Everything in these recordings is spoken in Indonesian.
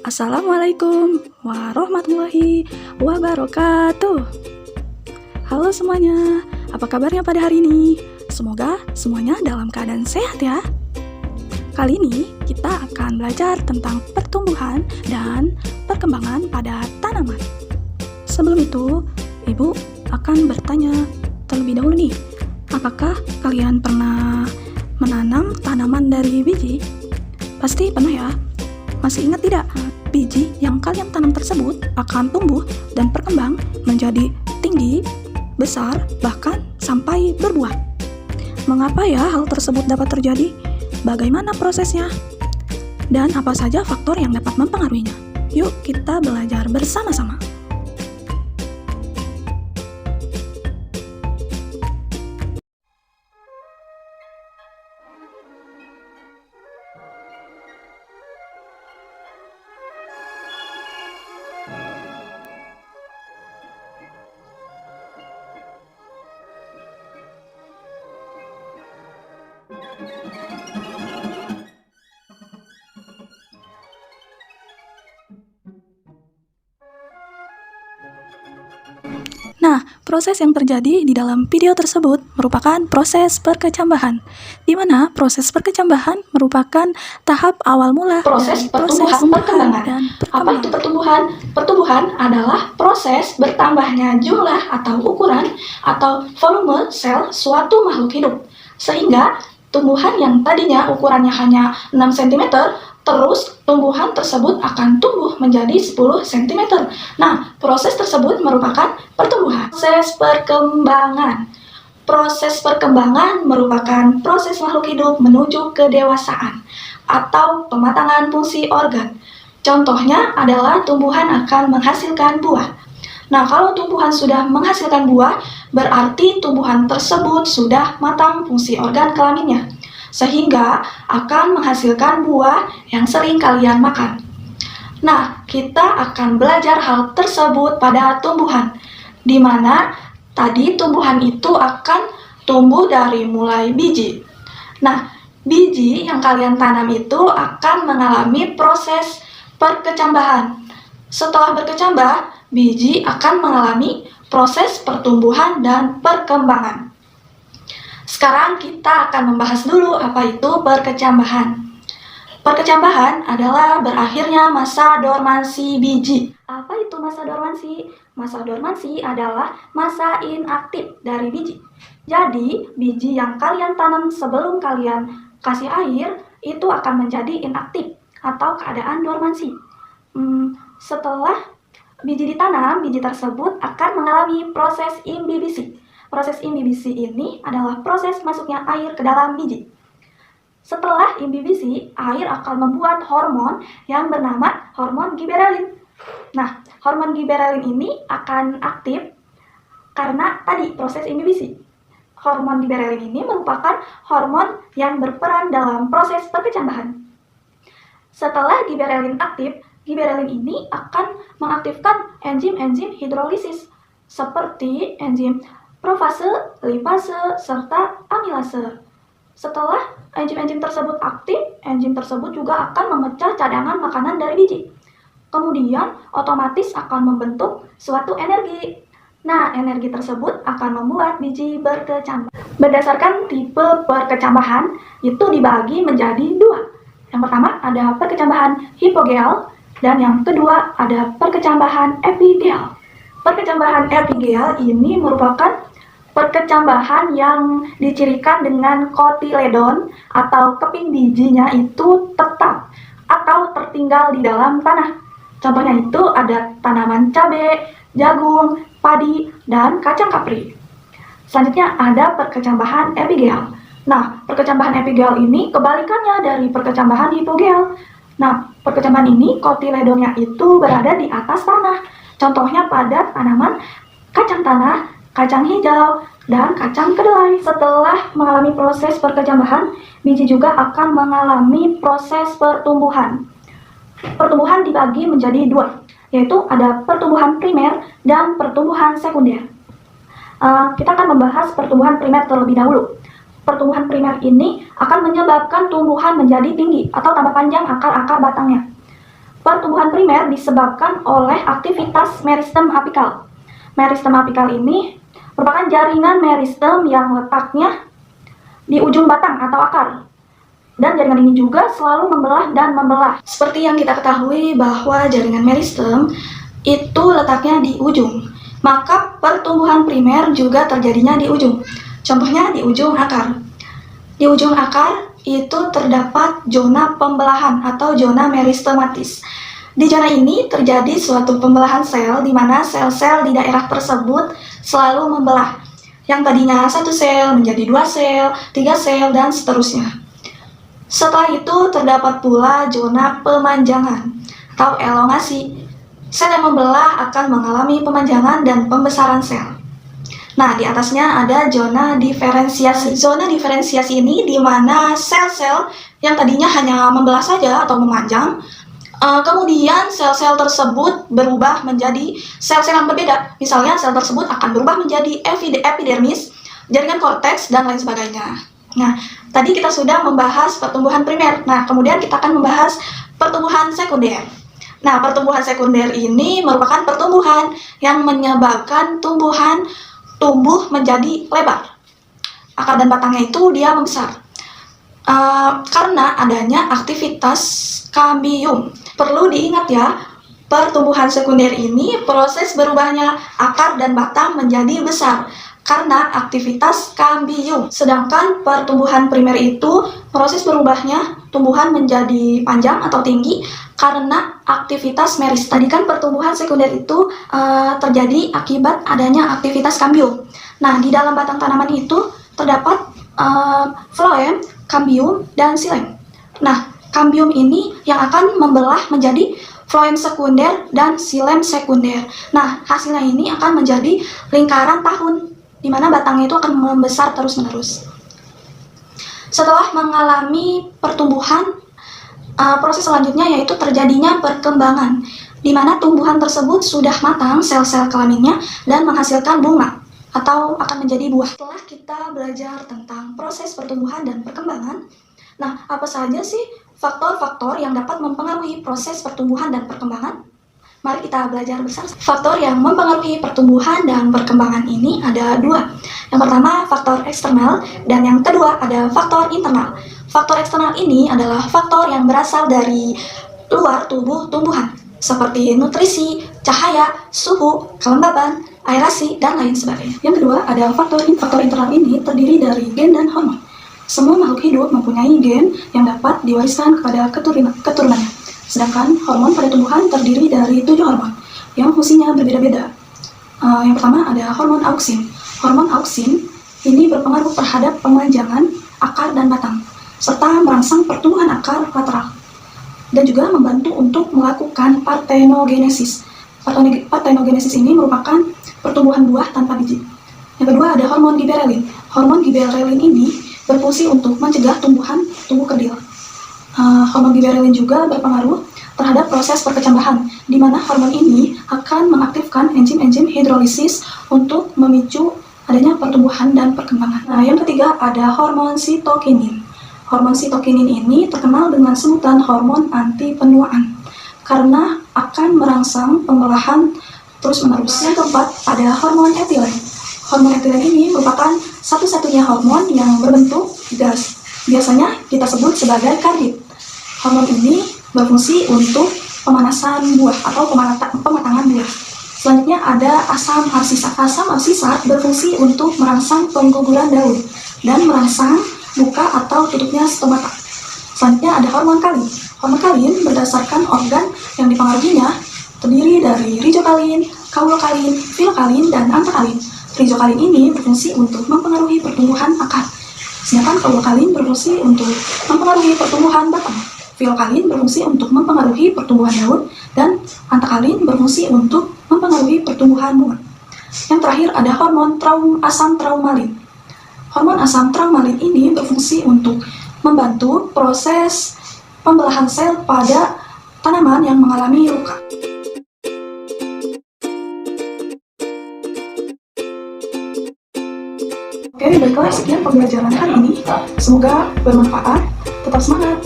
Assalamualaikum warahmatullahi wabarakatuh. Halo semuanya, apa kabarnya pada hari ini? Semoga semuanya dalam keadaan sehat ya. Kali ini kita akan belajar tentang pertumbuhan dan perkembangan pada tanaman. Sebelum itu, Ibu akan bertanya terlebih dahulu nih, apakah kalian pernah menanam tanaman dari biji? Pasti pernah ya. Masih ingat tidak? Biji yang kalian tanam tersebut akan tumbuh dan berkembang menjadi tinggi, besar, bahkan sampai berbuah. Mengapa ya hal tersebut dapat terjadi? Bagaimana prosesnya? Dan apa saja faktor yang dapat mempengaruhinya? Yuk kita belajar bersama-sama. Nah, proses yang terjadi di dalam video tersebut merupakan proses perkecambahan, di mana proses perkecambahan merupakan tahap awal mula proses pertumbuhan perkembangan. Apa itu pertumbuhan? Pertumbuhan adalah proses bertambahnya jumlah atau ukuran atau volume sel suatu makhluk hidup, sehingga tumbuhan yang tadinya ukurannya hanya 6 cm, terus tumbuhan tersebut akan tumbuh menjadi 10 cm. Nah, proses tersebut merupakan pertumbuhan. Proses perkembangan. Proses perkembangan merupakan proses makhluk hidup menuju kedewasaan atau pematangan fungsi organ. Contohnya adalah tumbuhan akan menghasilkan buah. Nah, kalau tumbuhan sudah menghasilkan buah, berarti tumbuhan tersebut sudah matang fungsi organ kelaminnya, sehingga akan menghasilkan buah yang sering kalian makan. Nah, kita akan belajar hal tersebut pada tumbuhan, di mana tadi tumbuhan itu akan tumbuh dari mulai biji. Nah, biji yang kalian tanam itu akan mengalami proses perkecambahan. Setelah berkecambah, biji akan mengalami proses pertumbuhan dan perkembangan. Sekarang kita akan membahas dulu apa itu perkecambahan. Perkecambahan adalah berakhirnya masa dormansi biji. Apa itu masa dormansi? Masa dormansi adalah masa inaktif dari biji. Jadi, biji yang kalian tanam sebelum kalian kasih air itu akan menjadi inaktif atau keadaan dormansi. Setelah biji ditanam, biji tersebut akan mengalami proses imbibisi. Proses imbibisi ini adalah proses masuknya air ke dalam biji. Setelah imbibisi, air akan membuat hormon yang bernama hormon giberelin. Nah, hormon giberelin ini akan aktif karena tadi proses imbibisi. Hormon giberelin ini merupakan hormon yang berperan dalam proses perkecambahan. Setelah giberelin aktif, giberelin ini akan mengaktifkan enzim-enzim hidrolisis seperti enzim profase, lipase, serta amilase. Setelah enzim-enzim tersebut aktif, enzim tersebut juga akan memecah cadangan makanan dari biji. Kemudian otomatis akan membentuk suatu energi. Nah, energi tersebut akan membuat biji berkecambah. Berdasarkan tipe perkecambahan, itu dibagi menjadi dua. Yang pertama ada perkecambahan hipogel, dan yang kedua ada perkecambahan epigel. Perkecambahan epigel ini merupakan perkecambahan yang dicirikan dengan kotiledon atau keping bijinya itu tetap atau tertinggal di dalam tanah. Contohnya itu ada tanaman cabai, jagung, padi, dan kacang kapri. Selanjutnya ada perkecambahan epigel. Nah, perkecambahan epigel ini kebalikannya dari perkecambahan hipogel. Nah, perkecambahan ini kotiledonnya itu berada di atas tanah. Contohnya pada tanaman kacang tanah, kacang hijau, dan kacang kedelai. Setelah mengalami proses perkecambahan, biji juga akan mengalami proses pertumbuhan. Pertumbuhan dibagi menjadi dua, yaitu ada pertumbuhan primer dan pertumbuhan sekunder. Kita akan membahas pertumbuhan primer terlebih dahulu. Pertumbuhan primer ini akan menyebabkan tumbuhan menjadi tinggi atau tambah panjang akar-akar batangnya. Pertumbuhan primer disebabkan oleh aktivitas meristem apikal. Meristem apikal ini merupakan jaringan meristem yang letaknya di ujung batang atau akar. Dan jaringan ini juga selalu membelah dan membelah. Seperti yang kita ketahui bahwa jaringan meristem itu letaknya di ujung. Maka pertumbuhan primer juga terjadinya di ujung. Contohnya di ujung akar. Di ujung akar itu terdapat zona pembelahan atau zona meristematis. Di zona ini terjadi suatu pembelahan sel di mana sel-sel di daerah tersebut selalu membelah. Yang tadinya 1 sel menjadi 2 sel, 3 sel, dan seterusnya. Setelah itu terdapat pula zona pemanjangan atau elongasi. Sel yang membelah akan mengalami pemanjangan dan pembesaran sel. Nah, di atasnya ada zona diferensiasi. Zona diferensiasi ini di mana sel-sel yang tadinya hanya membelah saja atau memanjang, kemudian sel-sel tersebut berubah menjadi sel-sel yang berbeda. Misalnya sel tersebut akan berubah menjadi epidermis, jaringan korteks, dan lain sebagainya. Nah, tadi kita sudah membahas pertumbuhan primer. Nah, kemudian kita akan membahas pertumbuhan sekunder. Nah, pertumbuhan sekunder ini merupakan pertumbuhan yang menyebabkan tumbuh menjadi lebar. Akar dan batangnya itu dia membesar. Karena adanya aktivitas kambium. Perlu diingat ya, pertumbuhan sekunder ini proses berubahnya akar dan batang menjadi besar karena aktivitas kambium. Sedangkan pertumbuhan primer itu proses berubahnya tumbuhan menjadi panjang atau tinggi karena aktivitas meristem. Tadi kan pertumbuhan sekunder itu terjadi akibat adanya aktivitas kambium. Nah, di dalam batang tanaman itu terdapat floem, kambium, dan xilem. Nah, kambium ini yang akan membelah menjadi floem sekunder dan xilem sekunder. Nah, hasilnya ini akan menjadi lingkaran tahun, di mana batangnya itu akan membesar terus-menerus. Setelah mengalami pertumbuhan, proses selanjutnya yaitu terjadinya perkembangan, di mana tumbuhan tersebut sudah matang sel-sel kelaminnya dan menghasilkan bunga atau akan menjadi buah. Setelah kita belajar tentang proses pertumbuhan dan perkembangan, nah apa saja sih faktor-faktor yang dapat mempengaruhi proses pertumbuhan dan perkembangan? Mari kita belajar bersama. Faktor yang mempengaruhi pertumbuhan dan perkembangan ini ada 2. Yang pertama faktor eksternal dan yang kedua ada faktor internal. Faktor eksternal ini adalah faktor yang berasal dari luar tubuh tumbuhan, seperti nutrisi, cahaya, suhu, kelembaban, aerasi, dan lain sebagainya. Yang kedua ada faktor internal ini terdiri dari gen dan hormon. Semua makhluk hidup mempunyai gen yang dapat diwariskan kepada keturunannya. Sedangkan hormon pada tumbuhan terdiri dari 7 hormon yang fungsinya berbeda-beda. Yang pertama ada hormon auksin. Hormon auksin ini berpengaruh terhadap pemanjangan akar dan batang, serta merangsang pertumbuhan akar lateral, dan juga membantu untuk melakukan partenogenesis. Partenogenesis ini merupakan pertumbuhan buah tanpa biji. Yang kedua ada hormon giberelin. Hormon giberelin ini berfungsi untuk mencegah tumbuhan tubuh kerdil. Hormon giberelin juga berpengaruh terhadap proses perkecambahan, di mana hormon ini akan mengaktifkan enzim-enzim hidrolisis untuk memicu adanya pertumbuhan dan perkembangan. Nah, yang ketiga ada hormon sitokinin. Hormon sitokinin ini terkenal dengan sebutan hormon anti penuaan karena akan merangsang pembelahan terus-menerus. Yang keempat ada hormon etilen. Hormon etilen ini merupakan satu-satunya hormon yang berbentuk gas. Biasanya kita sebut sebagai karbit. Hormon ini berfungsi untuk pemanasan buah atau pematangan buah. Selanjutnya ada asam absisat. Asam absisat berfungsi untuk merangsang pengguguran daun dan merangsang buka atau tutupnya stomata. Selanjutnya ada hormon kalin. Hormon kalin berdasarkan organ yang dipengaruhinya terdiri dari rizokalin, kaulokalin, filokalin, dan antakalin. Rizokalin ini berfungsi untuk mempengaruhi pertumbuhan akar, sedangkan kaulokalin berfungsi untuk mempengaruhi pertumbuhan batang. Filokalin berfungsi untuk mempengaruhi pertumbuhan daun, dan antakalin berfungsi untuk mempengaruhi pertumbuhan bunga. Yang terakhir ada hormon asam traumalin. Hormon asam traumalin ini berfungsi untuk membantu proses pembelahan sel pada tanaman yang mengalami luka. Oke, baiklah, sekian pembelajaran hari ini. Semoga bermanfaat. Tetap semangat.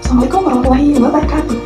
Assalamualaikum warahmatullahi wabarakatuh.